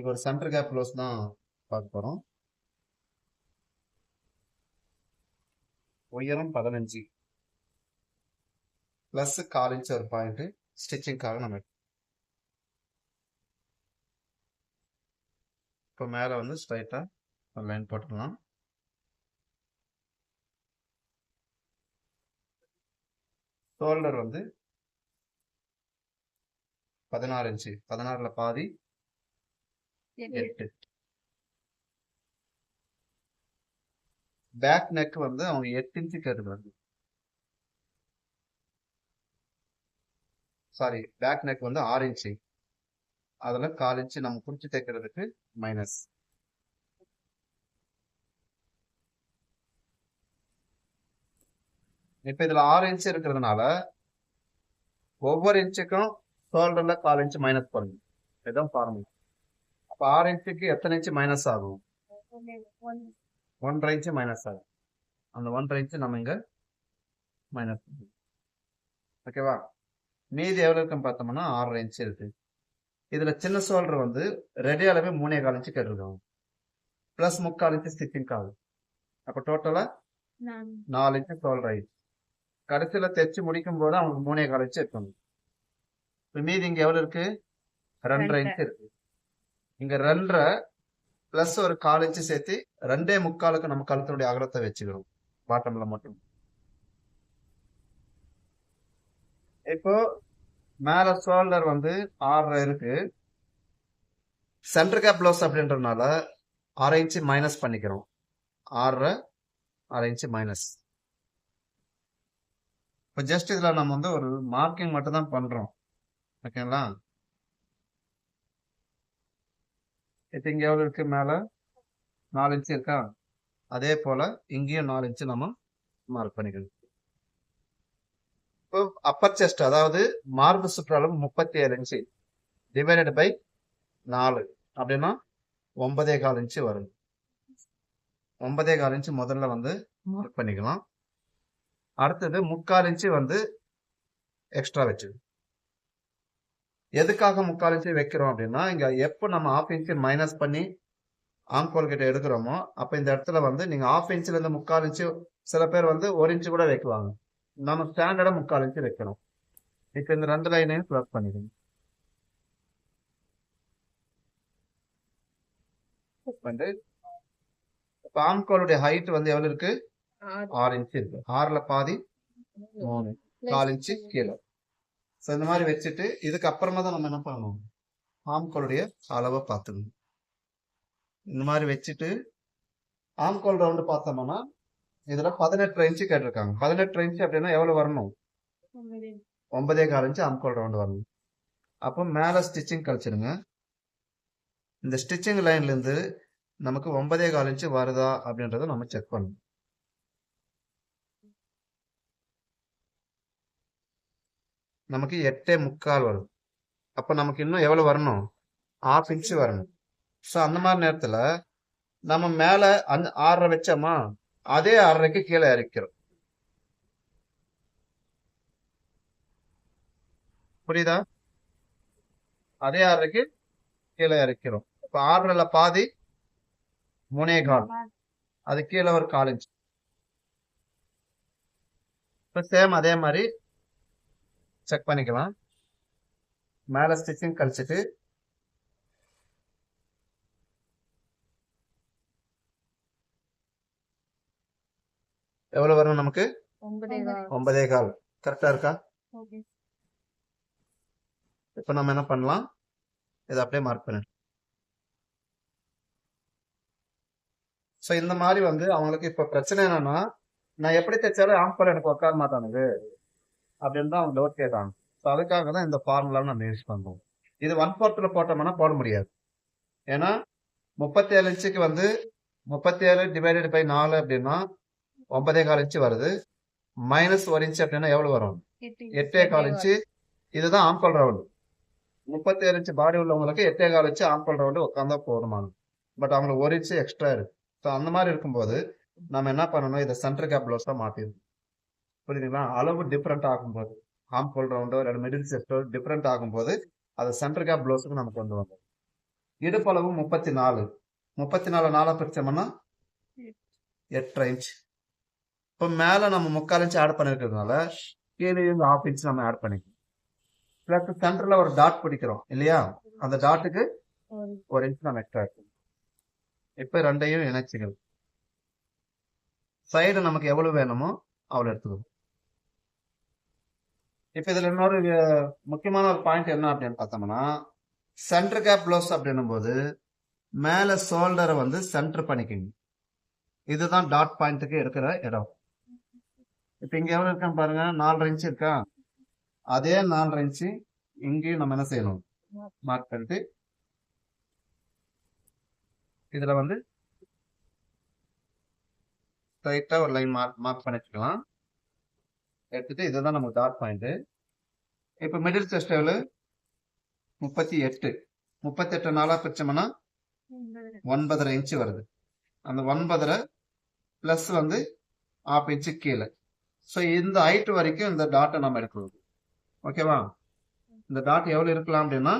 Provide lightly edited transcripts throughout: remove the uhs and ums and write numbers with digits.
இன்னைக்கு ஒரு centre gap blouse தான் பார்க்க போறோம். உயரம் 15 பிளஸ் 1/4 இன்ச் ஒரு பாயிண்ட் ஸ்டிச்சிங்காக நம்ம இப்போ மேலே வந்து ஸ்ட்ரைட்டா லைன் போட்டுக்கலாம். ஷோல்டர் வந்து 16 இன்ச்சு, 16ல பாதி 8. பேக் நெக் வந்து அவங்க 8 இன்ச்சு கேட்டுக்கிறாங்க. சாரி, பேக் நெக் வந்து 6 இன்ச்சு, அதுல 1/4 இன்ச்சு நம்ம குறிச்சு தைக்கிறதுக்கு மைனஸ். இப்ப இதுல 6 இன்ச்சு இருக்கிறதுனால ஒவ்வொரு இன்ச்சுக்கும் ஷோல்டர்ல 1/4 இன்ச்சு மைனஸ் பண்ணுங்க. இதுதான் ஃபார்முலா. அப்ப 6 இன்ச்சுக்கு எத்தனை இன்ச்சு மைனஸ் ஆகும்? 1/2 இன்ச்சு மைனஸ் ஆகும். அந்த 1/2 இன்ச்சு நம்ம இங்க மைனஸ் பண்ணுவோம். ஓகேவா? மீதி எவ்வளவு இருக்குன்னு பார்த்தோம்னா 6.5 இன்ச்சு இருக்கு. இதுல சின்ன ஷோல்டர் வந்து ரெடி அளவு 3.25 இன்ச்சு கேட்டிருக்காங்க. பிளஸ் 3/4 இன்ச்சு ஸ்டிச்சிங் ஆகும். அப்ப டோட்டலா 4 இன்ச்சு ஷோல்டர் ஆயிடுச்சு. கடைசியில தைச்சு முடிக்கும் போது அவங்களுக்கு 3.25 இன்ச்சு இருக்கணும். இப்ப மீதி இங்க எவ்வளவு இருக்கு? 2.5 இன்ச்சு இருக்கு. இங்க 2.5 பிளஸ் ஒரு 1/4 இன்ச்சு சேர்த்து 2.25க்கு நம்ம கழுத்தினுடைய அகலத்தை வச்சுக்கிறோம் பாட்டம்ல மட்டும். இப்போ மேல ஷோல்டர் வந்து 6.5 இருக்கு. சென்டர் கேப் ப்ளவுஸ் அப்படின்றதுனால 1/2 இன்ச்சு மைனஸ் பண்ணிக்கிறோம். 6.5 1/2 இன்ச்சு மைனஸ். இப்போ ஜஸ்ட் இதுல நம்ம வந்து ஒரு மார்க்கிங் மட்டும் தான் பண்றோம். ஓகேங்களா? இப்போ இங்க எவ்வளவு இருக்கு? மேல 4 இன்ச்சு இருக்கா? அதே போல இங்கேயும் 4 இன்ச்சு நம்ம மார்க் பண்ணிக்கணும். இப்போ அப்பர் செஸ்ட் அதாவது மார்பு சுற்றளவு 37 இன்ச்சு டிவைடட் பை 4 அப்படின்னா 9.25 இன்ச்சு வரும். 9.25 இன்ச்சு முதல்ல வந்து மார்க் பண்ணிக்கலாம். அடுத்தது 3/4 இன்ச்சு வந்து எக்ஸ்ட்ரா வச்சு. எதுக்காக 3/4 இன்ச்சு வைக்கிறோம் அப்படின்னா, இங்க எப்போ நம்ம 1/2 இன்ச்சு மைனஸ் பண்ணி ஆம்கோல் கிட்ட எடுக்கிறோமோ அப்ப இந்த இடத்துல வந்து நீங்க 1/2 இன்ச்சுல இருந்து 3/4 இன்ச்சு, சில பேர் வந்து 1 இன்ச்சு கூட வைக்குவாங்க. நம்ம ஸ்டாண்டர்டா 3/4 இன்ச்சு வைக்கணும். இப்ப இந்த 2 லைனையும் க்ளோஸ் பண்ணிடுங்க. வந்து இப்ப ஆம்கோலுடைய ஹைட் வந்து எவ்வளவு இருக்கு? 6 இன்ச்சு இருக்கு. 6ல பாதி 3, 4 இன்ச்சு கீழே. ஸோ இந்த மாதிரி வச்சுட்டு இதுக்கு அப்புறமா தான் நம்ம என்ன பண்ணணும்? ஆம்கோலுடைய அளவை பார்த்துக்கணும். இந்த மாதிரி வச்சுட்டு ஆம்கோல் ரவுண்டு பார்த்தோம்னா இதுல 18 இன்ச்சு கேட்டிருக்காங்க. 18 இன்ச்சு அப்படின்னா எவ்வளவு வரணும்? 9.25 இன்ச்சு ஆம்கோல் ரவுண்டு வரணும். அப்போ மேல ஸ்டிச்சிங் கழிச்சிருங்க. இந்த ஸ்டிச்சிங் லைன்ல இருந்து நமக்கு 9.25 இன்ச்சு வருதா அப்படின்றத நம்ம செக் பண்ணணும். நமக்கு 8.75 வரும். அப்ப நமக்கு இன்னும் எவ்வளவு வரணும்? 1/2 இன்ச்சு வரணும். ஸோ அந்த மாதிரி நேரத்துல நம்ம மேல 6.5 வச்சோமா, அதே 6.5க்கு கீழே இறக்கிறோம். புரியுதா? அதே 6.5க்கு கீழே இறக்கிறோம். இப்ப 6.5ல பாதி 3.25, அது கீழே ஒரு 1/4 இன்ச்சு. இப்ப சேம் அதே மாதிரி செக் பண்ணிக்கலாம். மேல ஸ்டிச்சிங் கழிச்சிட்டு எவ்வளவு வரும் நமக்கு? 9.25. கரெக்டா இருக்கா? இப்ப நம்ம என்ன பண்ணலாம்? இதை அப்படியே மார்க் பண்ணு. ஸோ இந்த மாதிரி வந்து அவங்களுக்கு இப்ப பிரச்சனை என்னன்னா, நான் எப்படி தைச்சாலும் ஆம்கோல் எனக்கு உட்கார மாட்டானுது அப்படின்னு தான் அவங்க டவுட் கேட்காங்க. ஸோ அதுக்காக தான் இந்த ஃபார்முலாவை நம்ம யூஸ் பண்றோம். இது 1/4 போட்டோம்னா போட முடியாது. ஏன்னா 37 இன்ச்சுக்கு வந்து 37 டிவைடட் பை 4 அப்படின்னா 9.25 இன்ச்சு வருது. மைனஸ் 1 இன்ச்சு அப்படின்னா எவ்வளவு வரும்? 8.25 இன்ச்சு. இதுதான் ஆம்கோல் ரவுண்டு. 37 இன்ச்சு பாடி உள்ளவங்களுக்கு 8.25 இன்ச்சு ஆம்கோல் ரவுண்டு உட்காந்தா போதுமானது. பட் அவங்களுக்கு 1 இன்ச்சு எக்ஸ்ட்ரா இருக்கு. ஸோ அந்த மாதிரி இருக்கும்போது நம்ம என்ன பண்ணணும்? இதை சென்டர் கேப் ப்ளவுஸா மாத்திடணும். புரியுதுங்களா? அளவு டிஃப்ரெண்ட் ஆகும்போது ஆம்கோல் ரவுண்டோ இல்லை மிடில் செஸ்டோ டிஃப்ரெண்ட் ஆகும்போது அதை சென்டர் கேப் ப்ளவுஸுக்கு நம்ம கொண்டு வந்தோம். இடுப்பளவு 34. 34 நாலா பிரிச்சோம்னா 8 இன்ச். இப்போ மேல நம்ம 3/4 இன்ச் ஆட் பண்ணிருக்கிறதுனால கீழே இந்த 1/2 இன்ச் நம்ம ஆட் பண்ணிக்கணும். பிளஸ் சென்டர்ல ஒரு டாட் பிடிக்கிறோம் இல்லையா, அந்த டாட்டுக்கு 1 இன்ச் நம்ம எக்ஸ்ட்ரா இருக்கும். இப்ப ரெண்டையும் இணைச்சிகள் சைடு நமக்கு எவ்வளவு வேணுமோ அவ்வளவு எடுத்துக்கணும். இப்ப இதுல இன்னொரு முக்கியமான ஒரு பாயிண்ட் என்ன அப்படின்னு பார்த்தோம்னா, சென்டர் கேப் ப்ளவுஸ் அப்படின்னும் போது மேல ஷோல்டரை வந்து சென்டர் பண்ணிக்கணும். இதுதான் டாட் பாயிண்ட்டுக்கு இருக்கிற இடம். இப்ப இங்க எவ்வளவு இருக்கான்னு பாருங்க, 4.5 இன்ச் இருக்கா. அதே 4.5 இன்ச் இங்கேயும் நம்ம என்ன செய்யணும், மார்க் பண்ணிட்டு இதுல வந்து ஸ்ட்ரைட்டா ஒரு லைன் மார்க் பண்ணிக்கலாம். எடுத்துட்டு இதுதான் நம்ம டாட் பாயிண்ட். இப்ப மிடில் செஸ்ட் எவ்வளவு, 38. 38 நாளா பிரிச்சோம்னா 9.5 இன்ச் வருது. அந்த 9.5 பிளஸ் வந்து 1/2 இன்ச்சு கீழே. ஸோ இந்த ஹைட் வரைக்கும் இந்த டாட்டை நம்ம எடுக்கணும். ஓகேவா, இந்த டாட் எவ்வளவு இருக்கலாம் அப்படின்னா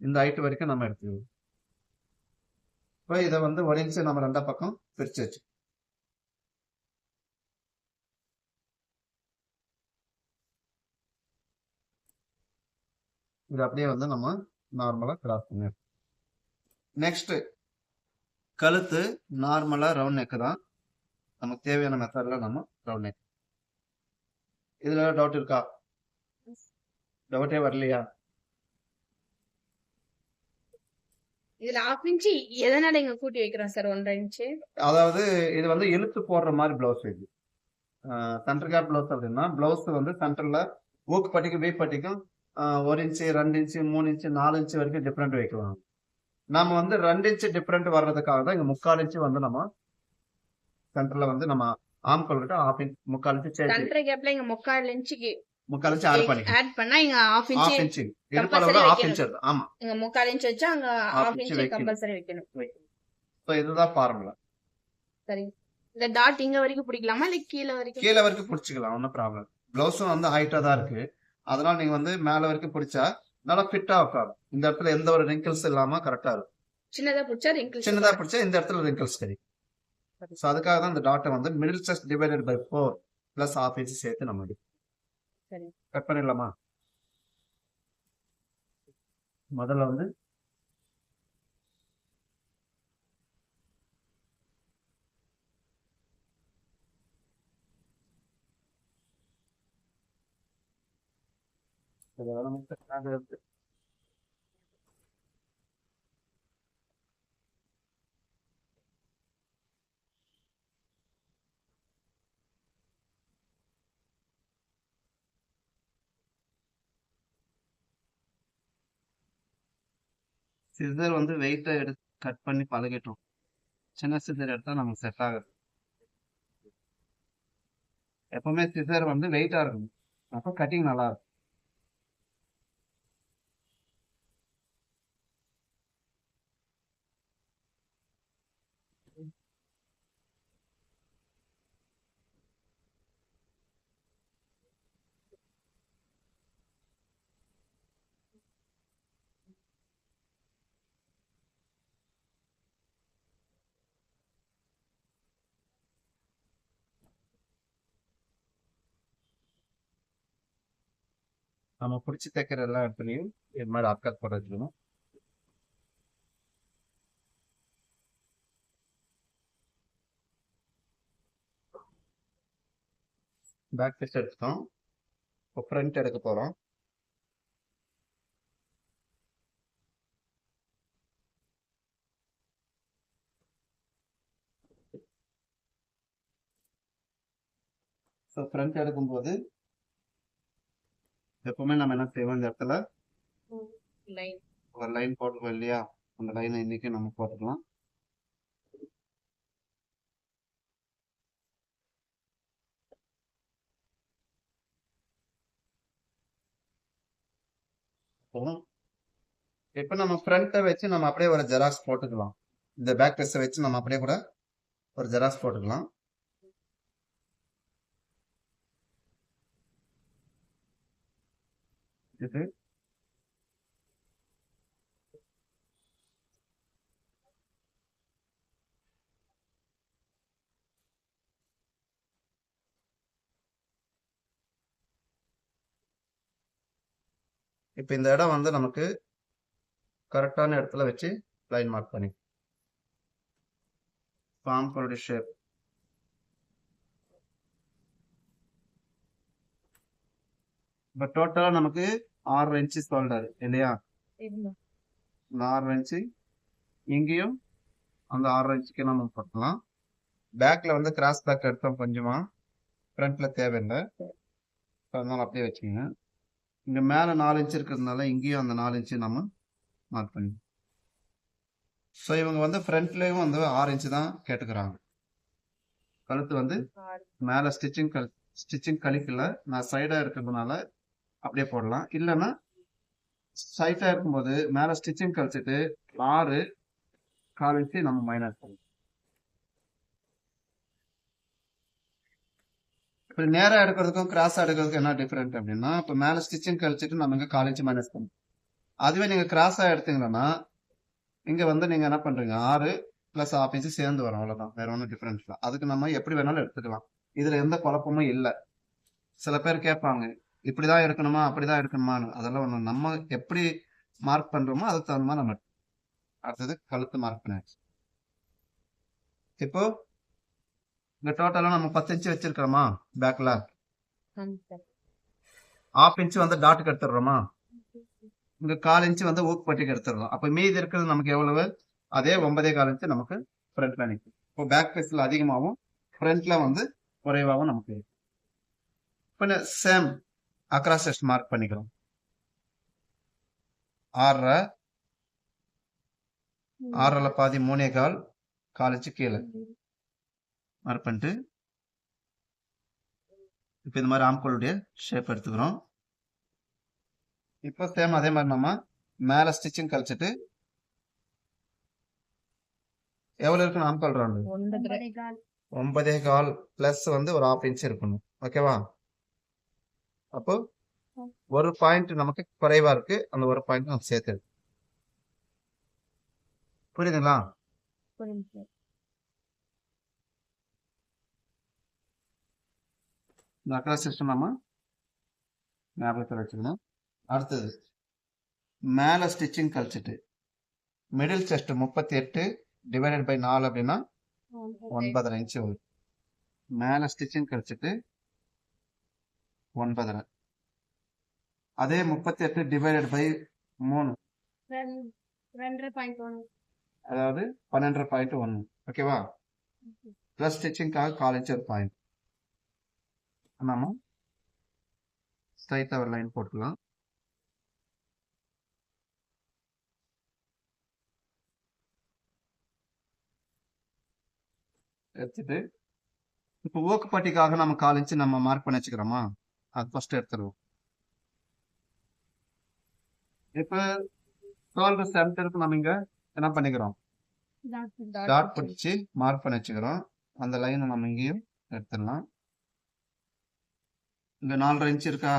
இந்த ஹைட் வரைக்கும் நம்ம எடுத்துக்கணும். இப்போ இதை வந்து 1 இன்ச்சு நம்ம ரெண்டா பக்கம் பிரிச்சு வச்சு இது அப்படியே வந்து நம்ம நார்மலா கிராஸ் பண்ணி. நெக்ஸ்ட் கழுத்து நார்மலா ரவுண்ட் நெக் தான். நமக்கு தேவையான மெத்தட்ல நம்ம ரவுண்ட் நெக். இதுல டவுட் இருக்கா? டவுட்டே வரலையா? இதுல 1/2 இன்ச் எதனால இங்க கூட்டி வைக்கிறோம் சார் 1.5 இன்ச்? அதாவது இது வந்து இழுத்து போடுற மாதிரி பிளவுஸ். இது சென்டர் கேப் பிளவுஸ் அப்படின்னா பிளவுஸ் வந்து சென்டர்ல ஊக்கு பட்டிக்கும் வீ பட்டிக்கும் 1 இன்ச்சு 2 இன்ச்சு 3 இன்ச்சு 4 இன்ச்சு வரைக்கும் டிஃப்ரெண்ட் வைக்கலாம். நம்ம வந்து 2 இன்ச்சு டிஃப்ரெண்ட் வர்றதுக்காக தான் இங்க 3/4 இன்ச்சு வந்து நம்ம சென்டர்ல வந்து நம்ம ஆம் கொள்கிட்ட 1/2 இன்ச் 3/4 இன்ச்சு சேர்த்து சென்டர் கேப்ல இங்க 3/4 இன்ச்சுக்கு 3/4 இன்ச்சு ஆட் பண்ணிக்கலாம். ஆட் பண்ணா இங்க 1/2 1/2 இன்ச் இன்ச்சு இடுப்பளவுல 1/2 இன்ச் வருது. ஆமா, இங்க 3/4 இன்ச் வச்சா அங்க 1/2 இன்ச் வைக்கணும். கம்பல்சரி வைக்கணும். ஸோ இதுதான் ஃபார்முலா. சரி, இந்த டாட் இங்க வரைக்கும் பிடிக்கலாமா இல்ல கீழே வரைக்கும்? கீழே வரைக்கும் பிடிச்சிக்கலாம், ஒன்றும் ப்ராப்ளம். பிளவுஸும் வந்து ஹைட்டா தான் இருக்கு, அதனால நீங்க வந்து மேல வரைக்கும் பிடிச்சா நல்லா ஃபிட்டா உட்காரும். இந்த இடத்துல எந்த ஒரு ரிங்கிள்ஸ் இல்லாம கரெக்டா இருக்கும். சின்னதா பிடிச்சா ரிங்கிள்ஸ், சின்னதா பிடிச்சா இந்த இடத்துல ரிங்கிள்ஸ் கிடைக்கும். ஸோ அதுக்காக தான் இந்த டாட்டை வந்து middle chest divided by 4 plus 1/2 inch சேர்த்து நம்ம சரி கட் பண்ணிடலாமா? முதல்ல வந்து சிசர் வந்து வெயிட்டை எடுத்து கட் பண்ணி பழகிட்டோம். சின்ன சிசர் எடுத்தா நமக்கு செட் ஆகுது. எப்பவுமே சிசர் வந்து வெயிட்டா இருக்கும், அப்போ கட்டிங் நல்லா இருக்கும். நம்ம பிடிச்சி தைக்கிற எல்லா இடத்துலையும் இது மாதிரி அக்கட் போட வச்சுக்கணும். பேக் பீஸ் எடுத்துட்டோம், இப்போ ஃப்ரண்ட் எடுக்க போகிறோம். ஸோ ஃப்ரண்ட் எடுக்கும்போது எப்பவுமே நம்ம என்ன செய்வோம், இந்த இடத்துல ஒரு லைன் போட்டுருக்கோம் இல்லையா, அந்த லைனை இன்னைக்கு நம்ம போட்டுக்கலாம். இப்போ நம்ம ஃப்ரண்ட்டை வச்சு நம்ம அப்படியே ஒரு ஜெராக்ஸ் போட்டுக்கலாம். இந்த பேக் பீஸை வச்சு நம்ம அப்படியே கூட ஒரு ஜெராக்ஸ் போட்டுக்கலாம். இது இப்போ இந்த இடம் வந்து நமக்கு கரெக்டான இடத்துல வச்சு லைன் மார்க் பண்ணி ஆம்கோலுடைய ஷேப். இப்போ டோட்டலா நமக்கு 6 இன்ச்சு ஷோல்டர் இல்லையா? இருங்க. இந்த 6 இன்ச்சு இங்கேயும் அந்த 6 இன்ச்சுக்கு நம்ம போட்டலாம். பேக்ல வந்து கிராஸ் பேக் எடுத்தோம் கொஞ்சமா, ஃப்ரண்ட்ல தேவையில்லை, அதனால அப்படியே வச்சுக்கோங்க. இங்க மேல 4 இன்ச்சு இருக்கிறதுனால இங்கேயும் அந்த 4 இன்ச்சு நம்ம மார்க் பண்ணி. ஸோ இவங்க வந்து ஃப்ரண்ட்லயும் வந்து 6 இன்ச்சு தான் கேட்டுக்கிறாங்க. கழுத்து வந்து மேல ஸ்டிச்சிங் கழிக்கல, நான் சைடா இருக்கிறதுனால அப்படியே போடலாம். இல்லைன்னா சைட்டா இருக்கும்போது மேல ஸ்டிச்சிங் கழிச்சிட்டு 6 1/4 இன்ச்சு நம்ம மைனஸ் பண்ணலாம். இப்போ நேரா எடுக்கிறதுக்கும் கிராஸா எடுக்கிறதுக்கும் என்ன டிஃபரெண்ட் அப்படின்னா, இப்போ மேல ஸ்டிச்சிங் கழிச்சிட்டு நம்ம இங்க 1/4 இன்ச்சு மைனஸ் பண்ணணும். அதுவே நீங்க கிராஸா எடுத்தீங்கன்னா இங்க வந்து நீங்க என்ன பண்றீங்க, 6 பிளஸ் 1/2 இன்ச்சு சேர்ந்து வரும், அவ்வளவுதான், வேற ஒன்றும் டிஃபரன்ஸ் இல்லை. அதுக்கு நம்ம எப்படி வேணாலும் எடுத்துக்கலாம், இதுல எந்த குழப்பமும் இல்லை. சில பேர் கேட்பாங்க இப்படிதான் இருக்கணுமா அப்படிதான் இருக்கணுமான்னு. அதெல்லாம் ஒண்ணு, நம்ம எப்படி மார்க் பண்றோமோ அதுக்கு தகுந்த மாதிரி நம்ம. அடுத்தது கழுத்து மார்க் பண்ணியாச்சு. இப்போ இந்த டோட்டலா நம்ம 10 இன்ச்சு வச்சிருக்கிறோமா, பேக்ல 1/2 இன்ச்சு வந்து டாட்டுக்கு எடுத்துடுறோமா, இங்க 1/4 இன்ச்சு வந்து ஊக்கு பட்டிக்கு எடுத்துடலாம். அப்ப மீதி இருக்கிறது நமக்கு எவ்வளவு, அதே 9.25 இன்ச்சு நமக்கு ஃப்ரண்ட்ல நிற்கும். இப்போ பேக் பீஸ்ல அதிகமாகவும் ஃப்ரண்ட்ல வந்து குறைவாகவும் நமக்கு இருக்கு. இப்போ சேம் அக்ராஸ் செஸ்ட் மார்க் பண்ணிக்கிறோம். 6.5 6ல பாதி 3.25 1/4 இன்ச்சு கீழே மார்க் பண்ணிட்டு இப்போ இந்த மாதிரி ஆம்கோலுடைய ஷேப் எடுத்துக்கிறோம். இப்போ சேம் அதே மாதிரி நம்ம மேல ஸ்டிச்சிங் கழிச்சிட்டு எவ்வளவு இருக்கணும் ஆம்கோல் ரவுண்டு, 9.25 பிளஸ் வந்து ஒரு 1/2 இன்ச் இருக்கணும். ஓகேவா? அப்போ ஒரு பாயிண்ட் நமக்கு குறைவா இருக்கு, அந்த ஒரு பாயிண்ட் நம்ம சேர்த்து. புரியுதுங்களா? இந்த அக்ராஸ் சிஸ்டம் நம்ம ஞாபகத்தில் வச்சுக்கணும். அடுத்தது மேல ஸ்டிச்சிங் கழிச்சிட்டு மிடில் செஸ்ட் 38 டிவைடட் பை 4 அப்படின்னா 9.5 இன்ச்சு வரும். மேல ஸ்டிச்சிங் கழிச்சிட்டு 9.5, அதே 38 டிவைடட் பை 3 அதாவது 12.1. ஓகேவா? பிளஸ் ஸ்டிச்சிங்காக 1/4 இன்ச் ஒரு பாயிண்ட் நம்ம ஸ்ட்ரைட்டா ஒரு லைன் போட்டுக்கலாம். எடுத்துட்டு இப்போ ஓக்கு பட்டிக்காக நம்ம 1/4 இன்ச்சு நம்ம மார்க் பண்ணி வச்சுக்கிறோமா, அது ஃபர்ஸ்ட் எடுத்துருவோம். இப்போ ஷோல்டர் சென்டருக்கு நம்ம இங்க என்ன பண்ணிக்கிறோம், டாட் பிடிச்சி மார்க் பண்ணி வச்சுக்கிறோம். அந்த லைனை நம்ம இங்கேயும் எடுத்துடலாம். இங்க 4.5 இன்ச் இருக்கா,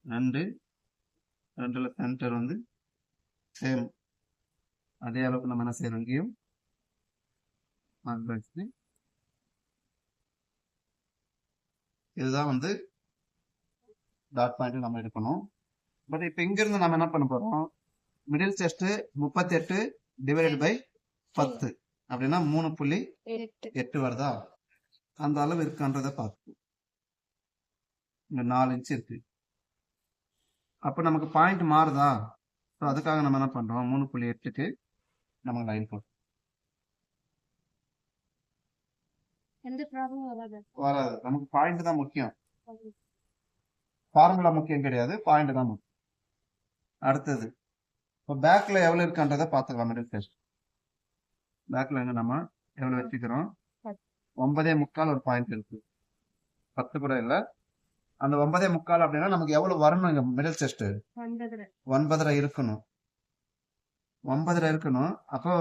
2ல சென்டர் வந்து சேம் அதே அளவுக்கு நம்ம என்ன செய்யறோம், இங்கேயும் மார்க் பண்ணி. இதுதான் வந்து டாட் பாயிண்ட் நம்ம எடுக்கணும். பட் இப்போ இங்க இருந்து நம்ம என்ன பண்ண போறோம், மிடில் செஸ்ட் 38 டிவைடட் பை 10 அப்படின்னா 3.8 வருதா, அந்த அளவு இருக்கான்றதை பார்த்து இங்க 4 இன்ச் இருக்கு. அப்ப நமக்கு பாயிண்ட் மாறுதா, அதுக்காக நம்ம என்ன பண்றோம், 3.8க்கு நம்ம லைன் போடுறோம். வராது, நமக்கு பாயிண்ட் தான் முக்கியம், ஃபார்முலா முக்கியம் கிடையாது, பாயிண்ட் தான் முக்கியம். அடுத்தது இப்போ பேக்ல எவ்வளவு இருக்கான்றதை பார்த்துக்கலாம். மிடில் செஸ்ட் பேக்ல எங்க நம்ம எவ்வளவு வச்சுக்கிறோம், 9.25 ஒரு பாயிண்ட் இருக்கு, 10 கூட இல்ல. அந்த 9.25 அப்படின்னா நமக்கு எவ்வளவு வரணும், இங்க மிடில் செஸ்ட் 9.5 இருக்கணும், 9.5 இருக்கணும். அப்போ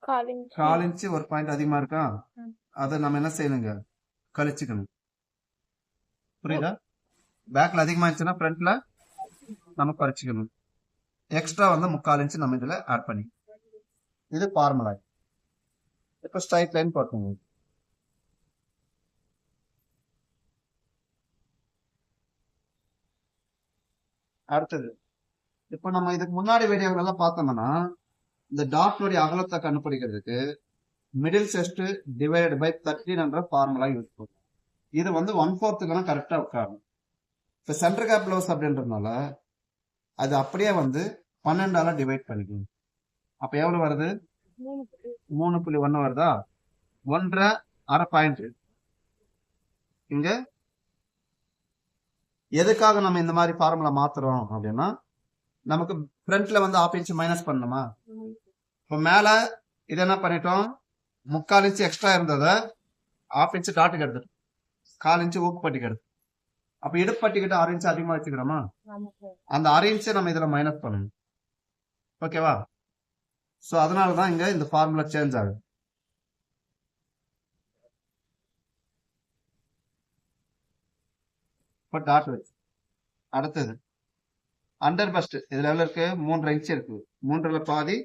1/4 இன்ச்சு ஒரு பாயிண்ட் அதிகமா இருக்கா, அதை நம்ம என்ன செய்யணுங்க, கழிச்சுக்கணும். புரியுதா? பேக்ல அதிகமா இருந்துச்சுன்னா ஃப்ரண்ட்ல நம்ம குறைச்சிக்கணும். எக்ஸ்ட்ரா வந்து 3/4 இன்ச்சு நம்ம இதுல ஆட் பண்ணி. இது ஃபார்முலா. இப்போ ஸ்ட்ரைட் லைன் போட்டுங்க. அடுத்தது இப்ப நம்ம இதுக்கு முன்னாடி வீடியோகள் எல்லாம் பார்த்தோம்னா இந்த டாட்னுடைய அகலத்தை கண்டுபிடிக்கிறதுக்கு middle chest divided by 13 formula use பண்ணுவோம். இது வந்து 1/4 கரெக்டா உட்காரும். இப்ப சென்டர் கேப் லோஸ் அப்படின்றதுனால அது அப்படியே வந்து 12ஆல டிவைட் பண்ணிக்கணும். அப்ப எவ்வளவு வருது? 3.1 வருதா? 1.5 பாயிண்ட். இங்க எதுக்காக நம்ம இந்த மாதிரி ஃபார்முலா மாத்துறோம் அப்படின்னா நமக்கு ஃப்ரண்ட்ல வந்து 1/2 இன்ச் மைனஸ் பண்ணணுமா? இப்போ மேல இது என்ன பண்ணிட்டோம்? 3/4 இன்ச் எக்ஸ்ட்ரா இருந்ததை 1/2 இன்ச் டாட்டுக்கு எடுத்துட்டோம், 1/4 இன்ச் ஊக்கு பட்டிக்கு எடுத்து. அப்ப இடுப்பு பட்டிக்கிட்ட 1/2 இன்ச் அதிகமா வச்சுக்கிறோமா? அந்த 1/2 இன்ச்சை நம்ம இதுல மைனஸ் பண்ணணும். ஓகேவா? சோ அதனாலதான் இங்க இந்த ஃபார்முலா சேஞ்ச் ஆகுது. இப்போ டாட் வச்சு அடுத்தது அண்டர் பஸ்ட் இதுல எவ்வளவு இருக்கு? 3.5 இன்ச் இருக்கு. 3ல பாதி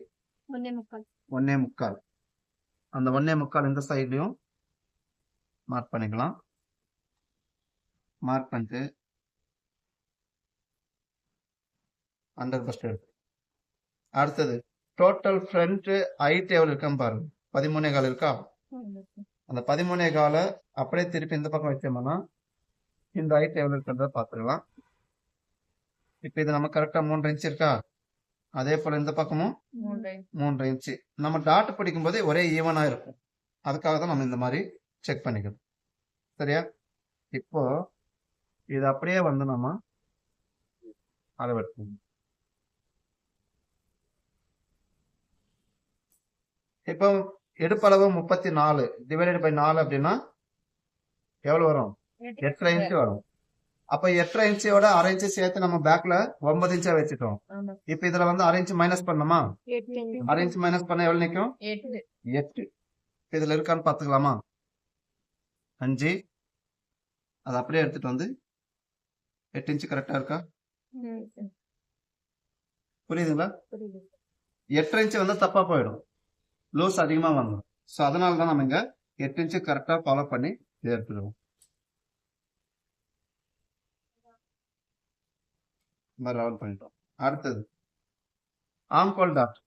1.25. அந்த 1.25 இந்த சைட்லயும் மார்க் பண்ணிக்கலாம். மார்க் பண்ணிட்டு அண்டர் பஸ்ட் எடுத்து அடுத்தது டோட்டல் ஃப்ரண்ட் ஹைட் எவ்வளவு இருக்கான்னு பாருங்க. 13.25 இருக்கா? அந்த 13.25 அப்படியே திருப்பி இந்த பக்கம் வச்சோம்னா இந்த ஹைட் எவ்வளவு இருக்கிறத பாத்துக்கலாம். இப்ப இது நம்ம கரெக்டா 3.5 இன்ச் இருக்கா? அதே போல இந்த பக்கமும் 3.5 இன்ச். நம்ம டாட் பிடிக்கும் போதே ஒரே ஈவனா இருக்கும். அதுக்காக தான் நம்ம இந்த மாதிரி செக் பண்ணிக்கணும். சரியா? இப்போ இது அப்படியே வந்து நம்ம அளவெடுக்கணும். இப்போ எடுப்பளவு 34 டிவைடட் பை 4 அப்படின்னா எவ்வளவு வரும்? 8.5 இன்ச் வரும். அப்ப 8.5 இன்ச்சோட 1/2 இன்ச் சேர்த்து நம்ம பேக்ல 9 இன்ச்சா வச்சுட்டோம். இப்ப இதுல வந்து 1/2 இன்ச் மைனஸ் பண்ணணுமா? 1/2 இன்ச் மைனஸ் பண்ண எவ்வளவு நிக்கும்? 8. இதுல இருக்கான்னு பாத்துக்கலாமா? 5. அது அப்படியே எடுத்துட்டு வந்து 8 இன்ச் கரெக்டா இருக்கா? புரியுதுங்களா? 8.5 இன்ச் வந்து தப்பா போயிடும், லூஸ் அதிகமா வாங்கும். சோ அதனாலதான் நம்ம இங்க 8 இன்ச் கரெக்டா ஃபாலோ பண்ணி இதை எடுத்துடுவோம். ரவுண்ட் பண்ணிட்டோம். அடுத்தது ஆம்கோல் டாட்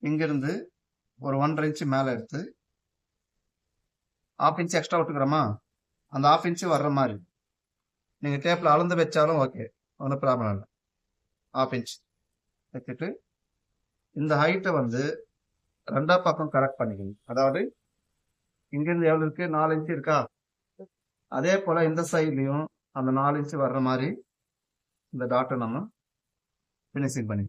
இங்கிருந்து ஒரு 1.5 இன்ச் மேல எடுத்து 1/2 இன்ச் எக்ஸ்ட்ரா விட்டுக்கிறோமா? அந்த 1/2 இன்ச் வர்ற மாதிரி நீங்க டேப்ல அளந்து வச்சாலும் ஓகே, ஒன்றும் ப்ராப்ளம் இல்லை. 1/2 இன்ச் வச்சுட்டு இந்த ஹைட்டை வந்து 2 பக்கம் கரெக்ட் பண்ணிக்கணும். அதாவது இங்கிருந்து எவ்வளவு இருக்கு? 4 இன்ச் இருக்கா? அதே போல இந்த சைட்லயும் அந்த 4 இன்ச் வர்ற மாதிரி இந்த டாட்டை நம்ம பினிஷிங் பண்ணி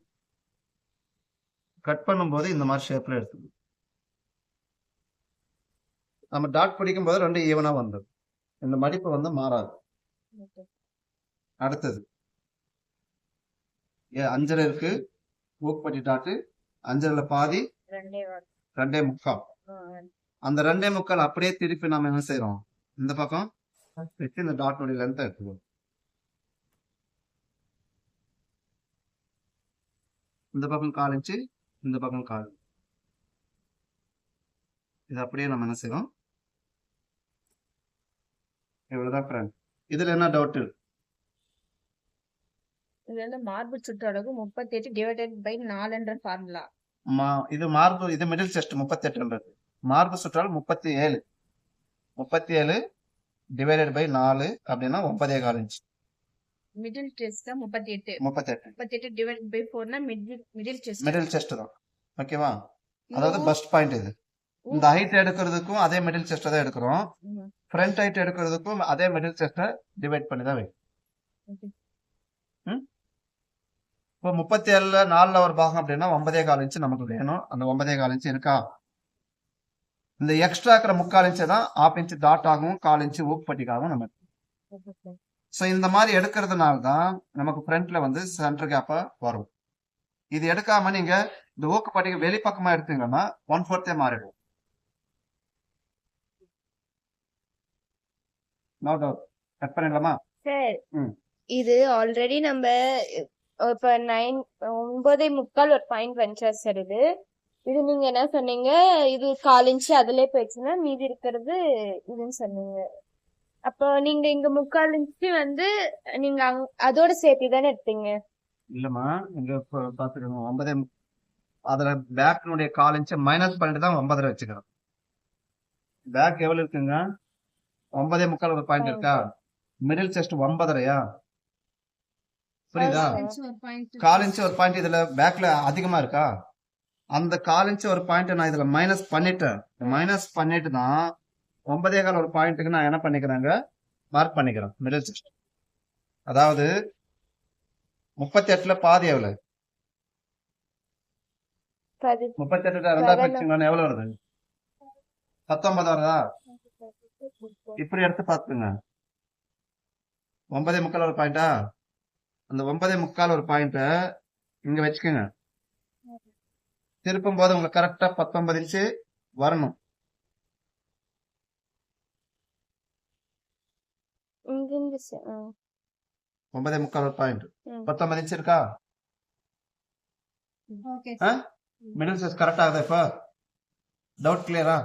கட் பண்ணும்போது இந்த மாதிரி ஷேப்ல எடுத்துக்கணும். நம்ம டாட் பிடிக்கும் போது 2 ஈவனா வந்துடும். இந்த மடிப்பு வந்து மாறாது. அடுத்தது 5 இருக்கு ஊக்குப்பட்டி டாட்டு. 5ல பாதி 2.25. அந்த 2.25 அப்படியே திருப்பி நம்ம என்ன செய்யறோம்? இந்த பக்கம் வச்சு இந்த டாட்டுடைய லென்த்தை எடுத்துக்கணும். இந்த பக்கம் 1/4 இன்ச்சு, இந்த பக்கம் 1/4. இது அப்படியே நம்ம என்ன செய்யறோம்? இவ்வளவுதான் ஃப்ரெண்ட். இதுல என்ன டவுட்? இதுல மார்பு சுற்றளவு 38 டிவைடட் பை 4 ஃபார்முலா. இது மார்பு, இது மிடில் செஸ்ட் 38. மார்பு சுற்றளவு 37. 37 டிவைடட் பை 4 அப்படின்னா 9.25 inch. Middle chest 38. 38 divided by 4னா மிடில் செஸ்ட். மிடில் செஸ்ட் தான். ஓகேவா? அதாவது பஸ்ட் பாயிண்ட் இது. இந்த ஹைட் எடுக்கிறதுக்கும் அதே மிடில் செஸ்ட் தான் எடுக்கிறோம். ஃப்ரண்ட் ஹைட் எடுக்கிறதுக்கும் அதே மிடில் செஸ்ட டிவைட் பண்ணி தான் வைக்கும். இப்போ 37ல 4ல ஒரு பாகம் அப்படின்னா 9.25 இன்ச் நமக்கு வேணும். அந்த 9.25 இன்ச் இருக்கா? இந்த எக்ஸ்ட்ரா இருக்கிற 3/4 இன்ச் தான் 1/2 இன்ச் டாட் ஆகும், 1/4 இன்ச் ஊக்கு பட்டிக்காகும் நமக்கு. சோ இந்த மாதிரி எடுக்கிறதுனால தான் நமக்கு ஃப்ரண்ட்ல வந்து சென்டர் கேப்பா வரும். இது எடுக்காம நீங்க இந்த ஊக்கு பட்டிக்கு வெளிப்பக்கமா எடுத்தீங்கன்னா 1/4 மாறிடும். No doubt. கட் பண்ணிடலாமா? சார், இது ஆல்ரெடி நம்ம இப்ப 9.25 ஒரு பாயிண்ட் வந்துச்சா சார்? இது நீங்க என்ன சொன்னீங்க? இது 1/4 இன்ச் அதுல போயிடுச்சுன்னா மீதி இருக்கிறது இதுன்னு சொன்னீங்க. அப்போ நீங்க இங்க 3/4 இன்ச்சு வந்து நீங்க அதோட சேர்த்து தானே எடுத்தீங்க? இல்லம்மா, இங்க பாத்துக்கோங்க 9 அதுல பேக்கினுடைய 1/4 இன்ச் மைனஸ் பண்ணிட்டு தான் 9 வச்சுக்கிறோம். பேக் எவ்வளவு இருக்குங்க? 9.25 ஒரு பாயிண்ட் இருக்கா? மிடில் செஸ்ட் 9.5யா? புரியுதா? 1/4 இன்ச் ஒரு பாயிண்ட் இதுல பேக்ல அதிகமா இருக்கா? அந்த 1/4 இன்ச் ஒரு பாயிண்ட் நான் இதுல மைனஸ் பண்ணிட்டேன். மைனஸ் பண்ணிட்டு தான் 9.25 ஒரு பாயிண்ட்டுக்கு நான் என்ன பண்ணிக்கிறேங்க, மார்க் பண்ணிக்கிறேன் மிடில் செஸ்ட். அதாவது 38ல பாதி எவ்வளவு? 38 ரெண்டா பிரிச்சுங்கன்னா எவ்வளவு வருது? 19 வருதா? இப்படி எடுத்து பாத்துங்க. 9.25 ஒரு பாயிண்டா? அந்த 9.25 ஒரு பாயிண்ட இங்க வச்சுக்கோங்க. திருப்பும் போது உங்களுக்கு கரெக்டா 19 இன்ச்சு வரணும். இங்கிருந்து 9.25 ஒரு பாயிண்ட் 19 இன்ச் இருக்கா? மிடில் சைஸ் கரெக்ட் ஆகுதா? இப்ப டவுட் கிளியரா?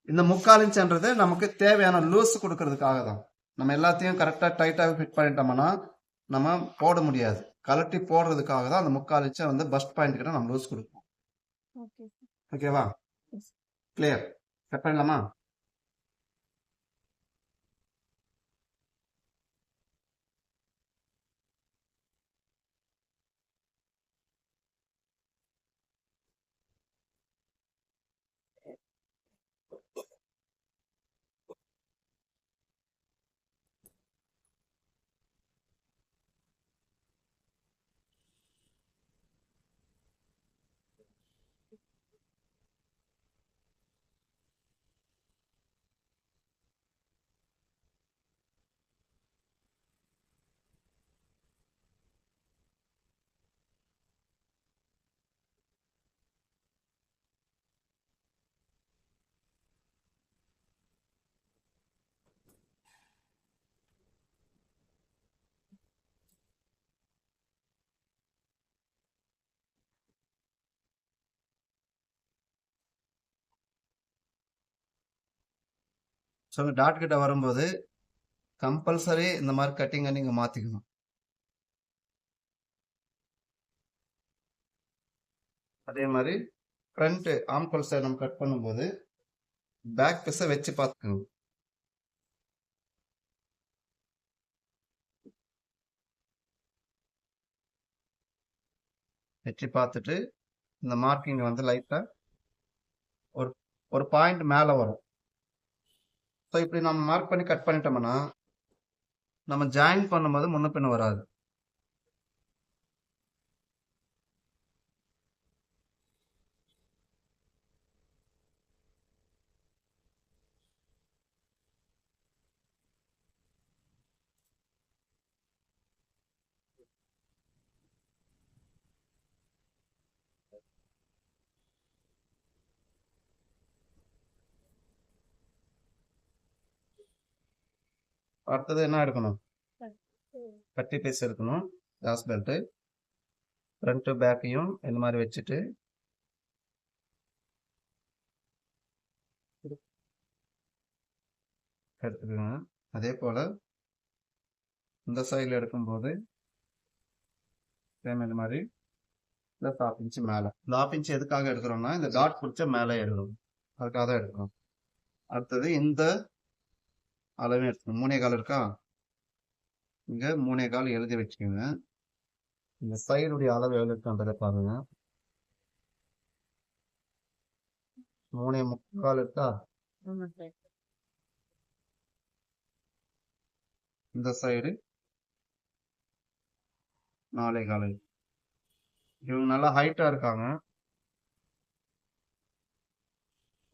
இந்த 3/4 இன்ச்ன்றது நமக்கு தேவையான லூஸ் கொடுக்கறதுக்காக தான். நம்ம எல்லாத்தையும் கரெக்டா டைட்டாக ஃபிட் பண்ணிட்டோம்னா நம்ம போட முடியாது. கலட்டி போடுறதுக்காக தான் அந்த 3/4 இன்ச்சை வந்து பஸ்ட் பாயிண்ட் கிட்ட நம்ம லூஸ் கொடுப்போம். ஓகேவா? கிளியர்? கட் பண்ணலாமா? ஸோ டாட் கிட்ட வரும்போது கம்பல்சரி இந்த மாதிரி கட்டிங்கை நீங்க மாத்திக்கணும். அதே மாதிரி ஃப்ரண்ட் ஆம்கோல் சைடு நம்ம கட் பண்ணும்போது பேக் பீஸை வச்சு பார்த்துக்கணும். வச்சு பார்த்துட்டு இந்த மார்க்கிங் வந்து லைட்டா ஒரு ஒரு பாயிண்ட் மேல வரும். ஸோ இப்படி நம்ம மார்க் பண்ணி கட் பண்ணிட்டோம்னா நம்ம ஜாயின் பண்ணும்போது முன்ன பின்ன வராது. அடுத்தது என்ன எடுக்கணும்? கட்டி பீஸ் எடுக்கணும். கிராஸ் பெல்ட் ஃப்ரண்ட் பேக்கையும் இந்த மாதிரி வச்சுட்டு எடுத்துக்கோங்க. அதே போல இந்த சைடில் எடுக்கும்போது சேம் இந்த மாதிரி ப்ளஸ் 1/2 இன்ச்சு மேலே. இந்த 1/2 இன்ச்சு எதுக்காக எடுக்கிறோம்னா இந்த டாட் பிடிச்ச மேலே எடுக்கணும், அதுக்காக தான் எடுக்கணும். அடுத்தது இந்த அளவையும் எடுத்துக்கணும். 3.25 இருக்கா? இங்க 3.25 எழுதி வச்சுக்கோங்க. இந்த சைடுடைய அளவு எவ்வளவு இருக்குன்றதை பாருங்க. 3.25 இருக்கா? இந்த சைடு 4.25. இவங்க நல்லா ஹைட்டா இருக்காங்க.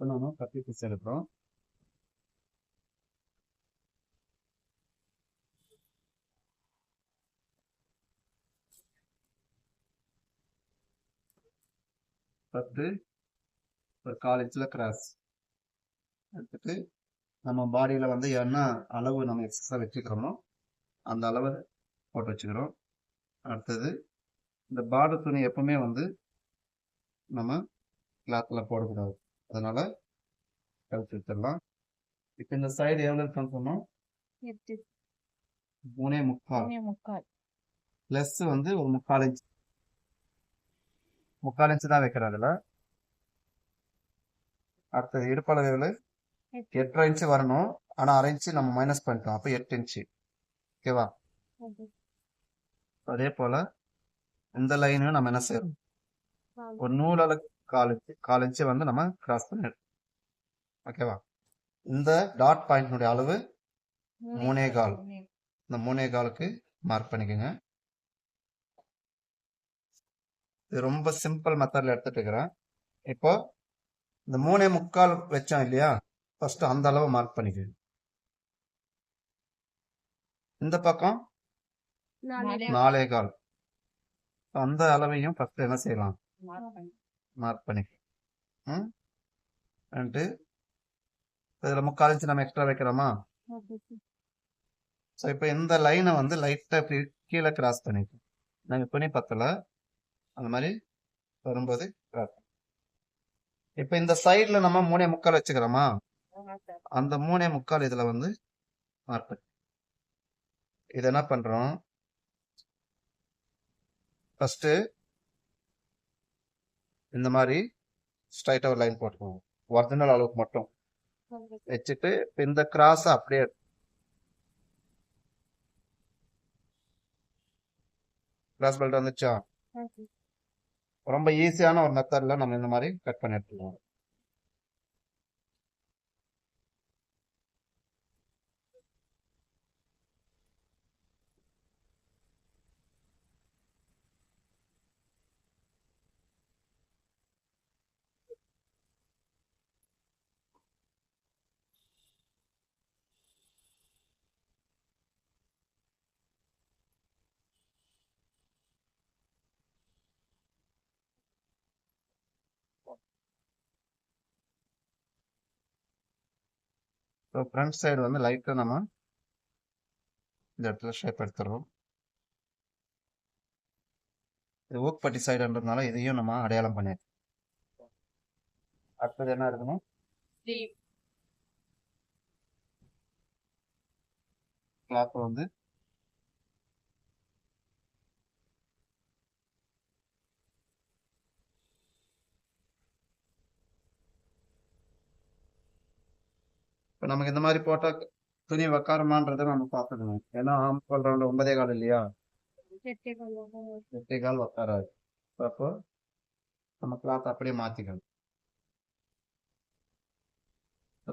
நம்ம கத்தி பீஸ் எடுக்கிறோம். ஃபர்ஸ்ட் ஒரு 1/4 இன்ச்சில் கிராஸ் எடுத்துட்டு நம்ம பாடியில் வந்து என்ன அளவு நம்ம எக்ஸஸாக வச்சுக்கிறோமோ அந்த அளவு போட்டு வச்சுக்கிறோம். அடுத்தது இந்த பார்டர் துணி எப்பவுமே வந்து நம்ம கிளாத்தில் போடக்கூடாது, அதனால கழிச்சு வச்சிடலாம். இப்போ இந்த சைடு எவ்வளோ இருக்குன்னு சொன்னோம்? 8 3.25 3/4 பிளஸ் வந்து ஒரு 3/4 இன்ச் 3/4 இன்ச் தான் வைக்கிறேன் அதுல. அடுத்தது இடுப்பளவுல 8.5 இன்ச் வரணும். ஆனா 1/2 இன்ச் நம்ம மைனஸ் பண்ணிட்டோம். அப்ப 8 இன்ச். ஓகேவா? அதே போல இந்த லைனையும் நம்ம என்ன செய்யறோம், ஒரு நூலால 1/4 இன்ச் வந்து நம்ம கிராஸ் பண்ணிடுறோம். ஓகேவா? இந்த டாட் பாயிண்ட் அளவு 3.25. இந்த 3.25க்கு மார்க் பண்ணிக்கோங்க. இது ரொம்ப சிம்பிள் மெத்தட்ல எடுத்துட்டு இருக்கிறேன். இப்போ இந்த 3.25 வச்சோம் இல்லையா, ஃபர்ஸ்ட் அந்த அளவு மார்க் பண்ணிக்கோங்க. இந்த பக்கம் 4.25. அந்த அளவையும் ஃபர்ஸ்ட் என்ன செய்யலாம், மார்க் பண்ணிக்கலாம். இதுல 3/4 இன்ச் நம்ம எக்ஸ்ட்ரா வைக்கிறோமா? ஸோ இப்போ இந்த லைனை வந்து லைட்டா கீழே கிராஸ் பண்ணிக்கலாம். நாங்கள் துணி பத்தல, அந்த மாதிரி வரும்போது கிராஸ். இப்போ இந்த சைட்ல நம்ம 3.25 வச்சுக்கிறோமா, அந்த 3.25 இதுல வந்து மார்க் பண்ணி இது என்ன பண்றோம், ஃபர்ஸ்ட் இந்த மாதிரி ஸ்ட்ரைட்டா ஒரு லைன் போட்டுக்குவோம். ஒரிஜினல் அளவுக்கு மட்டும் வச்சுட்டு இந்த கிராஸ் அப்படியே கிராஸ் பெல்ட் வந்துச்சா, ரொம்ப ஈஸியான ஒரு மெத்தட்ல நம்ம இந்த மாதிரி கட் பண்ணி எடுத்துக்கலாம். ஸோ ஃப்ரண்ட் சைடு வந்து லைட்டா நம்ம இந்த இடத்துல ஷேப் எடுத்துடுறோம். இது ஊக்பட்டி சைடுன்றதுனால இதையும் நம்ம அடையாளம் பண்ணிடுறோம். அடுத்தது என்ன இருக்கணும், கிளாத் வந்து இப்போ நமக்கு இந்த மாதிரி போட்டா துணி உக்காரமான்றதை நம்ம பார்த்துக்கணும். ஏன்னா ஆம்கோல் ரவுண்ட் 9.25 இல்லையா, 8.25 உக்காராது. அப்போ நம்ம கிளாத் அப்படியே மாத்திக்கணும்.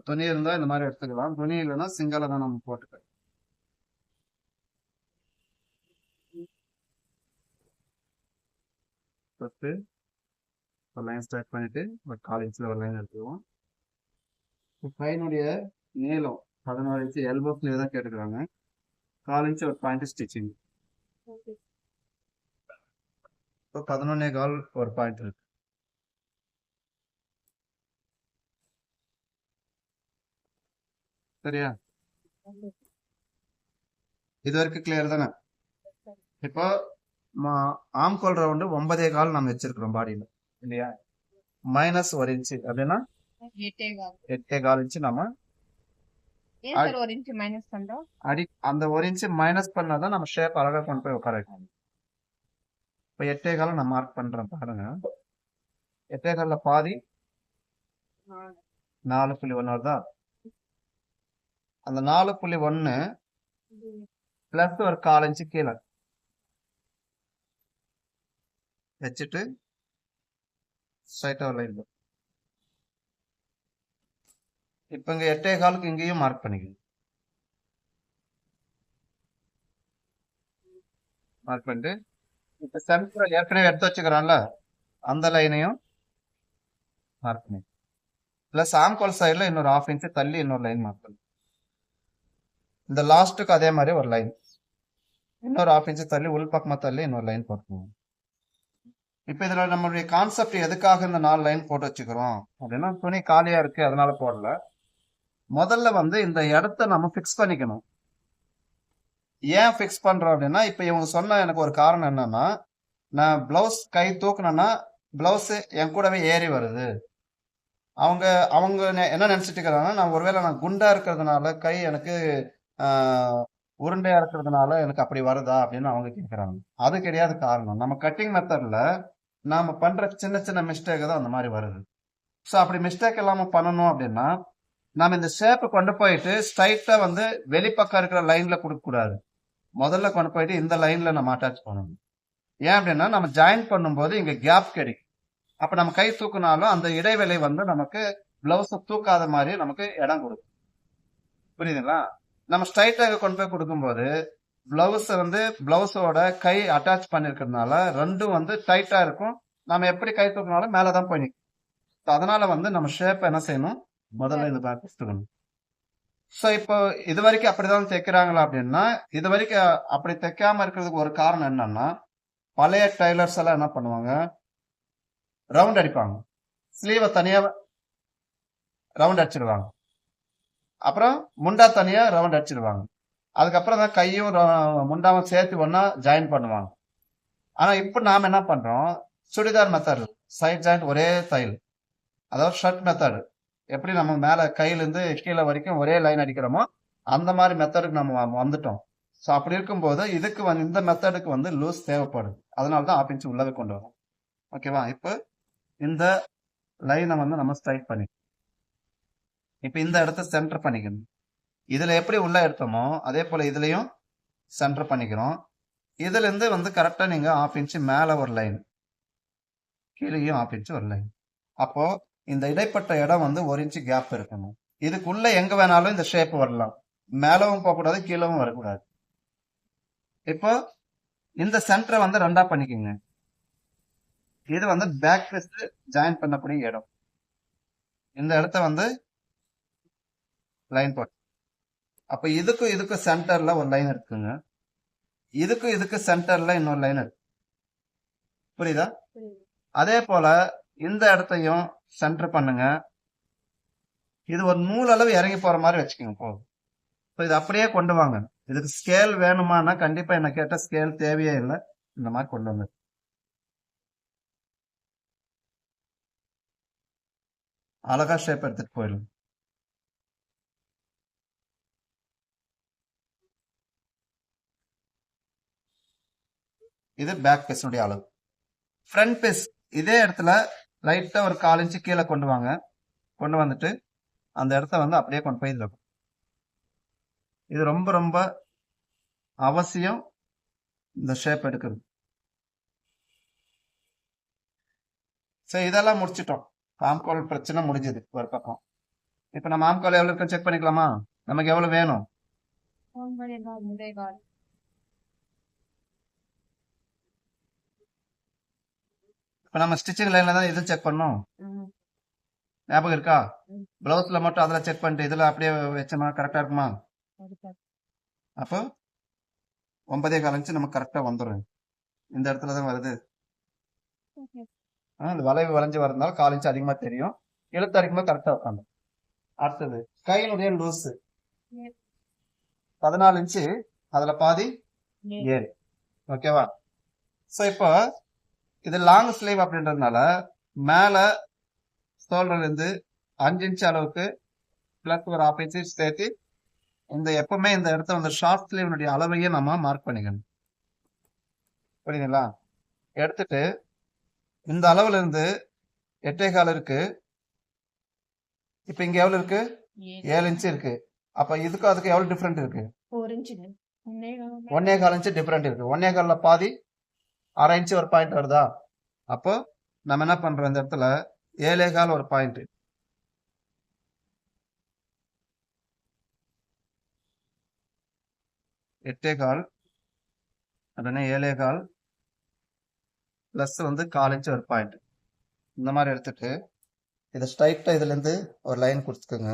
துணி இருந்தா இந்த மாதிரி எடுத்துக்கலாம், துணி இல்லைன்னா சிங்கிளா தான் நம்ம போட்டுக்கலாம். ஃபர்ஸ்ட் ஒரு லைன் ஸ்டார்ட் பண்ணிட்டு ஒரு 1/4 இன்ச்ல ஒரு லைன் எடுத்துக்குவோம். கைனுடைய நீளம் 11 இன்ச் எல்போ கிளியர் தான் கேட்டுக்கிறாங்க. 1/4 இன்ச் ஒரு பாயிண்ட் ஸ்டிச்சிங். இப்போ 11.25 ஒரு பாயிண்ட் இருக்கு. சரியா? இது வரைக்கும் கிளியர் தானே? இப்போ ஆம்கோல் ரவுண்டு 9.25 நம்ம வச்சிருக்கிறோம் பாடியில இல்லையா, மைனஸ் 1 இன்ச் அப்படின்னா 8.25 இன்ச் நம்ம அந்த 1 இன்ச் மைனஸ் பண்ணாதான் நம்ம ஷேப் அழகா கொண்டு போய் உட்கார வைக்கணும். இப்போ 8.25 நான் மார்க் பண்றேன் பாருங்க. 8.25 பாதி 4.1 வருதா, அந்த 4.1 பிளஸ் ஒரு 1/4 இன்ச் கீழே வச்சுட்டு ஸ்ட்ரைட்டா ஒரு லைன். இப்ப இங்க 8.25 இங்கேயும் மார்க் பண்ணிக்கணும். மார்க் பண்ணிட்டு இப்ப சென்டர் ஏற்கனவே எடுத்து வச்சுக்கிறான்ல அந்த லைனையும் மார்க் பண்ணி பிளஸ் ஆம்கோல் சைடுல இன்னொரு 1/2 இன்ச் தள்ளி இன்னொரு லைன் மார்க் பண்ணி இந்த லாஸ்ட்டுக்கு அதே மாதிரி ஒரு லைன் இன்னொரு 1/2 இன்ச் தள்ளி உள் பக்கமா தள்ளி இன்னொரு லைன் போட்டுக்கணும். இப்ப இதுல நம்மளுடைய கான்செப்ட் எதுக்காக இந்த 4 லைன் போட்டு வச்சுக்கிறோம் அப்படின்னா, துணி காலியா இருக்கு அதனால போடல. முதல்ல வந்து இந்த இடத்த நம்ம ஃபிக்ஸ் பண்ணிக்கணும். ஏன் ஃபிக்ஸ் பண்றோம் அப்படின்னா, இப்ப இவங்க சொன்ன எனக்கு ஒரு காரணம் என்னன்னா, நான் பிளவுஸ் கை தூக்குனேன்னா பிளவுஸ் என் கூடவே ஏறி வருது. அவங்க என்ன நினைச்சிட்டு இருக்கிறாங்கன்னா, நான் ஒருவேளை நான் குண்டா இருக்கிறதுனால கை எனக்கு உருண்டையா இருக்கிறதுனால எனக்கு அப்படி வருதா அப்படின்னு அவங்க கேட்குறாங்க. அது கிடையாது காரணம். நம்ம கட்டிங் மெத்தட்ல நாம பண்ற சின்ன சின்ன மிஸ்டேக் தான் அந்த மாதிரி வருது. ஸோ அப்படி மிஸ்டேக் இல்லாம பண்ணணும் அப்படின்னா நம்ம இந்த ஷேப்பை கொண்டு போயிட்டு ஸ்ட்ரைட்டா வந்து வெளிப்பக்கம் இருக்கிற லைன்ல கொடுக்க கூடாது. முதல்ல கொண்டு போயிட்டு இந்த லைன்ல நம்ம அட்டாச் பண்ணணும். ஏன் அப்படின்னா நம்ம ஜாயின் பண்ணும்போது இங்க கேப் கிடைக்கும். அப்ப நம்ம கை தூக்குனாலும் அந்த இடைவெளி வந்து நமக்கு பிளவுஸ் தூக்காத மாதிரி நமக்கு இடம் கொடுக்கும். புரியுதுங்களா? நம்ம ஸ்ட்ரைட்டா கொண்டு போய் கொடுக்கும்போது பிளவுஸ் வந்து பிளவுஸோட கை அட்டாச் பண்ணிருக்கிறதுனால ரெண்டும் வந்து டைட்டா இருக்கும். நம்ம எப்படி கை தூக்கினாலும் மேலதான் போய் நிற்கும். அதனால வந்து நம்ம ஷேப் என்ன செய்யணும், முதல்ல இந்த பேக் எடுத்துக்கணும். ஸோ இப்போ இது வரைக்கும் அப்படிதான் தைக்கிறாங்களா அப்படின்னா, இது வரைக்கும் அப்படி தைக்காம இருக்கிறதுக்கு ஒரு காரணம் என்னன்னா, பழைய டைலர்ஸ் எல்லாம் என்ன பண்ணுவாங்க, ரவுண்ட் அடிப்பாங்க. ஸ்லீவை தனியா ரவுண்ட் அடிச்சிடுவாங்க. அப்புறம் முண்டா தனியா ரவுண்ட் அடிச்சிடுவாங்க. அதுக்கப்புறம் தான் கையும் முண்டாவும் சேர்த்து ஒன்னா ஜாயின் பண்ணுவாங்க. ஆனா இப்ப நாம என்ன பண்றோம், சுடிதார் மெத்தட், சைட் ஜாயிண்ட் ஒரே தையல், அதாவது ஷர்ட் மெத்தட். எப்படி நம்ம மேல கையிலிருந்து கீழே வரைக்கும் ஒரே லைன் அடிக்கிறோமோ அந்த மாதிரி மெத்தடுக்கு நம்ம வந்துட்டோம். ஸோ அப்படி இருக்கும்போது இதுக்கு வந்து இந்த மெத்தடுக்கு வந்து லூஸ் தேவைப்படுது. அதனால தான் 1/2 இன்ச் உள்ளவே கொண்டு வரோம். ஓகேவா? இப்போ இந்த லைனை வந்து நம்ம ஸ்ட்ரைட் பண்ணி இப்போ இந்த இடத்த சென்டர் பண்ணிக்கணும். இதுல எப்படி உள்ள எடுத்தோமோ அதே போல இதுலயும் சென்டர் பண்ணிக்கிறோம். இதுல இருந்து வந்து கரெக்டா நீங்க 1/2 இன்ச் மேல ஒரு லைன், கீழேயும் 1/2 இன்ச் ஒரு லைன். அப்போ இந்த இடைப்பட்ட இடம் வந்து 1 இன்ச் கேப் இருக்கணும். இதுக்குள்ள எங்க வேணாலும் இந்த ஷேப் வரலாம். மேலவும் போகக்கூடாது, கீழவும் வரக்கூடாது. இப்போ இந்த சென்டரை வந்து 2ஆ பண்ணிக்கோங்க. இது வந்து பேக் ஃபேஸ்ட் ஜாயின் பண்ணக்கூடிய இடம். இந்த இடத்த வந்து லைன் போட்டு, அப்ப இதுக்கும் இதுக்கும் சென்டர்ல ஒரு லைன் இருக்குங்க. இதுக்கும் இதுக்கு சென்டர்ல இன்னொரு லைன் இருக்கு. புரியுதா? அதே போல இந்த இடத்தையும் சென்டர் பண்ணுங்க. இது ஒரு நூல் அளவு இறங்கி போற மாதிரி வச்சுக்கோங்க போதும். இது அப்படியே கொண்டு வாங்க. இதுக்கு ஸ்கேல் வேணுமானா கண்டிப்பா என்ன கேட்ட ஸ்கேல் தேவையே இல்லை. இந்த மாதிரி கொண்டு வந்து அழகா ஷேப் எடுத்துட்டு போயிடும். இது பேக் பீஸுடைய அளவு. ஃப்ரண்ட் பீஸ் இதே இடத்துல லைட்டா ஒரு 1/4 இன்ச்சு கீழே கொண்டு வாங்க. கொண்டு வந்துட்டு அந்த இடத்த வந்து அப்படியே கொண்டு போய் இதுல இது ரொம்ப ரொம்ப அவசியம் இந்த ஷேப் எடுக்குது. சரி, இதெல்லாம் முடிச்சிட்டோம். ஆம்கோல் பிரச்சனை முடிஞ்சது ஒரு பக்கம். இப்ப நம்ம ஆம்கோல் எவ்வளவு இருக்குன்னு செக் பண்ணிக்கலாமா? நமக்கு எவ்வளவு வேணும்? இப்ப நம்ம ஸ்டிச்சிங் லைன்ல தான் இது செக் பண்ணோம். ஞாபகம் இருக்கா? பிளவுஸ்ல மட்டும் அதுல செக் பண்ணிட்டு இதுல அப்படியே வச்சோமா கரெக்டா இருக்குமா? அப்போ 9.25 இன்ச்சு நமக்கு கரெக்டா வந்துடும். இந்த இடத்துல தான் வருது. இந்த வளைவு வளைஞ்சு வரதுனால 1/4 இன்ச்சு அதிகமா தெரியும். இழுத்து அடிக்கும்போது கரெக்டா உட்காந்து. அடுத்தது கையினுடைய லூஸ் 14 இன்ச்சு, அதுல பாதி 7. ஓகேவா? சோ இப்போ இது லாங் ஸ்லீவ் அப்படின்றதுனால மேல ஷோல்டர்ல இருந்து 5 இன்ச் அளவுக்கு பிளஸ் ஒரு 1/2 இன்ச் சேர்த்து இந்த எப்பவுமே இந்த இடத்த வந்து ஷார்ட் ஸ்லீவ் அளவையே நம்ம மார்க் பண்ணிக்கணும். புரியுதுங்களா? எடுத்துட்டு இந்த அளவுல இருந்து 8.25 இருக்கு. இப்ப இங்க எவ்வளவு இருக்கு? 7 இன்ச் இருக்கு. அப்ப இதுக்கும் அதுக்கு எவ்வளவு டிஃபரெண்ட் இருக்கு? 1.25 இன்ச் டிஃபரெண்ட் இருக்கு. 1.25ல பாதி 1/2 இன்ச் ஒரு பாயிண்ட் வருதா? அப்போ நம்ம என்ன பண்றோம், இந்த இடத்துல 7.25 ஒரு பாயிண்ட், எட்டேகால், உடனே 7.25 பிளஸ் வந்து 1/4 இன்ச் ஒரு பாயிண்ட். இந்த மாதிரி எடுத்துட்டு இதை ஸ்ட்ரைட்டா இதுல இருந்து ஒரு லைன் கொடுத்துக்கோங்க.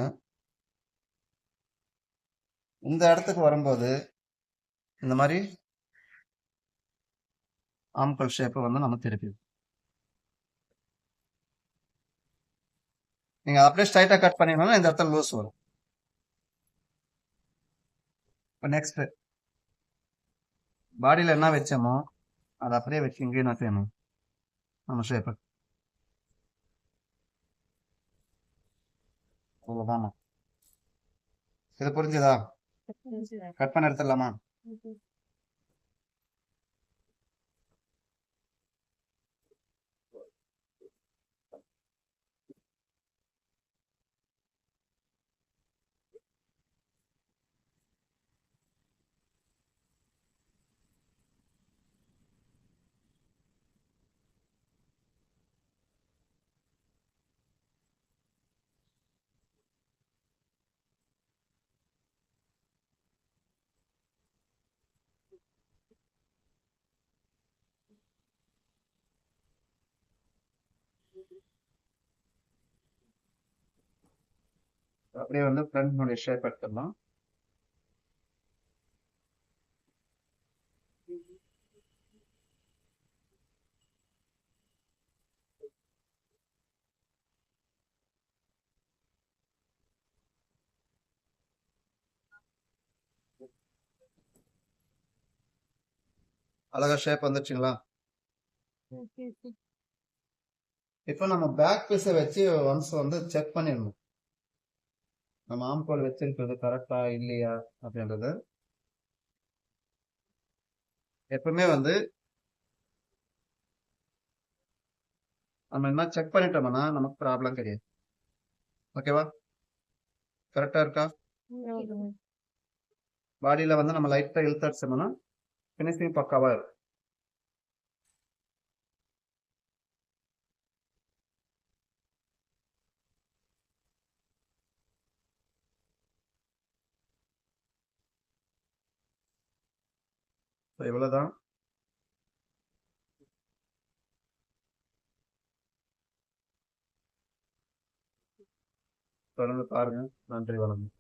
இந்த இடத்துக்கு வரும்போது இந்த மாதிரி ஆம்கோல் ஷேப் வந்து நம்ம திருப்பி நீங்க அப்படியே ஸ்ட்ரைட்டா கட் பண்ணீங்கன்னா இந்த இடத்துல லூஸ் வரும். இப்போ நெக்ஸ்ட் பாடியில என்ன வச்சோமோ அதை அப்படியே வச்சு இங்கேயும் நான் செய்யணும் நம்ம ஷேப். அவ்வளவுதானா? இது புரிஞ்சுதா? கட் பண்ண எடுத்துடலாமா? அப்படியே வந்து ஃப்ரண்ட் ஷேப் எடுத்துடலாம். அழகா ஷேப் வந்துச்சுங்களா? இப்போ நம்ம பேக் பீஸை வச்சு ஒன்ஸ் வந்து செக் பண்ணிடணும், நம்ம ஆம்கோல் வச்சிருக்கிறது கரெக்டா இல்லையா அப்படின்றது. எப்பவுமே வந்து நம்ம என்ன செக் பண்ணிட்டோம்னா நமக்கு ப்ராப்ளம் கிடையாது. ஓகேவா? கரெக்டா இருக்கா? பாடியில வந்து நம்ம லைட்டா இழுத்து அடிச்சோம்னா ஃபினிஷிங் பக்காவா இருக்கும். So, இவ்வளவுதான். தொடர்ந்து பாருங்க. நன்றி, வணக்கம்.